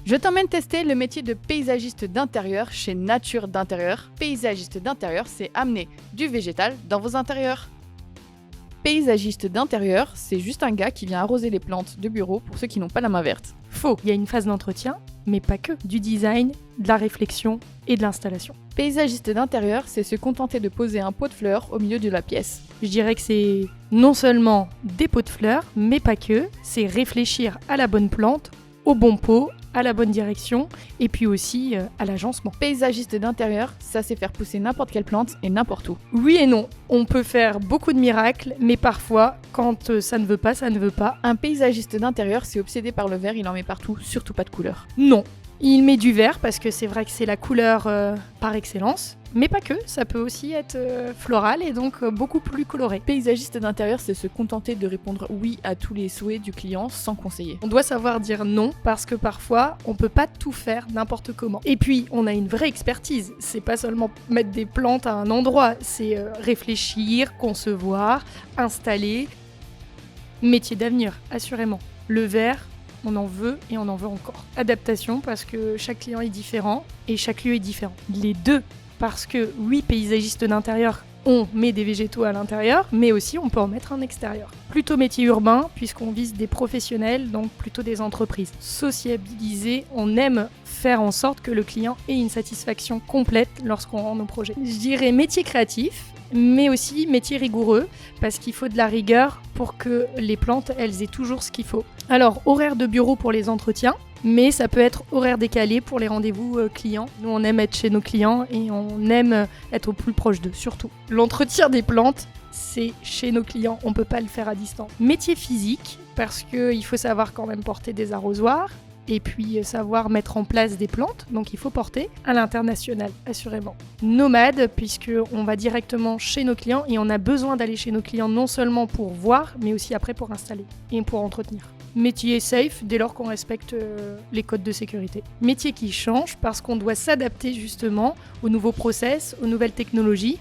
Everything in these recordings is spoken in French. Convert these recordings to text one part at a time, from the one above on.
Je t'emmène tester le métier de paysagiste d'intérieur chez Nature d'Intérieur. Paysagiste d'intérieur, c'est amener du végétal dans vos intérieurs. Paysagiste d'intérieur, c'est juste un gars qui vient arroser les plantes de bureau pour ceux qui n'ont pas la main verte. Faux, il y a une phase d'entretien, mais pas que. Du design, de la réflexion et de l'installation. Paysagiste d'intérieur, c'est se contenter de poser un pot de fleurs au milieu de la pièce. Je dirais que c'est non seulement des pots de fleurs, mais pas que. C'est réfléchir à la bonne plante, au bon pot, à la bonne direction, et puis aussi à l'agencement. Paysagiste d'intérieur, ça c'est faire pousser n'importe quelle plante et n'importe où. Oui et non, on peut faire beaucoup de miracles, mais parfois, quand ça ne veut pas, ça ne veut pas. Un paysagiste d'intérieur, c'est obsédé par le vert, il en met partout, surtout pas de couleur. Non. Il met du vert parce que c'est vrai que c'est la couleur par excellence, mais pas que, ça peut aussi être floral et donc beaucoup plus coloré. Paysagiste d'intérieur, c'est se contenter de répondre oui à tous les souhaits du client sans conseiller. On doit savoir dire non parce que parfois on peut pas tout faire n'importe comment. Et puis on a une vraie expertise, c'est pas seulement mettre des plantes à un endroit, c'est réfléchir, concevoir, installer. Métier d'avenir, assurément. Le vert, on en veut et on en veut encore. Adaptation parce que chaque client est différent et chaque lieu est différent. Les deux, parce que oui, paysagiste d'intérieur, on met des végétaux à l'intérieur, mais aussi on peut en mettre en extérieur. Plutôt métier urbain, puisqu'on vise des professionnels, donc plutôt des entreprises. Sociabilisé, on aime faire en sorte que le client ait une satisfaction complète lorsqu'on rend nos projets. Je dirais métier créatif, mais aussi métier rigoureux, parce qu'il faut de la rigueur pour que les plantes, elles aient toujours ce qu'il faut. Alors, horaire de bureau pour les entretiens, mais ça peut être horaire décalé pour les rendez-vous clients. Nous, on aime être chez nos clients et on aime être au plus proche d'eux, surtout. L'entretien des plantes, c'est chez nos clients, on peut pas le faire à distance. Métier physique, parce qu'il faut savoir quand même porter des arrosoirs, et puis savoir mettre en place des plantes, donc il faut porter à l'international, assurément. Nomade, puisqu'on va directement chez nos clients et on a besoin d'aller chez nos clients non seulement pour voir, mais aussi après pour installer et pour entretenir. Métier safe, dès lors qu'on respecte les codes de sécurité. Métier qui change parce qu'on doit s'adapter justement aux nouveaux process, aux nouvelles technologies.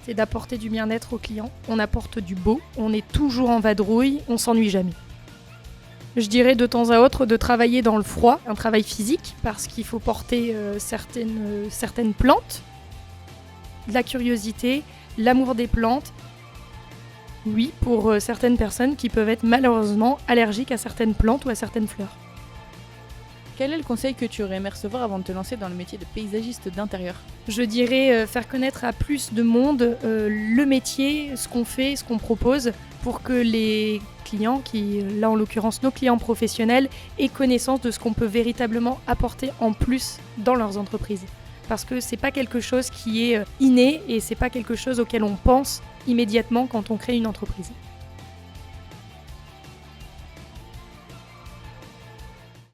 C'est d'apporter du bien-être aux clients. On apporte du beau, on est toujours en vadrouille, on s'ennuie jamais. Je dirais de temps à autre de travailler dans le froid, un travail physique, parce qu'il faut porter certaines plantes, de la curiosité, l'amour des plantes. Oui, pour certaines personnes qui peuvent être malheureusement allergiques à certaines plantes ou à certaines fleurs. Quel est le conseil que tu aurais aimé recevoir avant de te lancer dans le métier de paysagiste d'intérieur ? Je dirais faire connaître à plus de monde le métier, ce qu'on fait, ce qu'on propose, pour que les clients, qui là en l'occurrence nos clients professionnels, aient connaissance de ce qu'on peut véritablement apporter en plus dans leurs entreprises. Parce que c'est pas quelque chose qui est inné et c'est pas quelque chose auquel on pense immédiatement quand on crée une entreprise.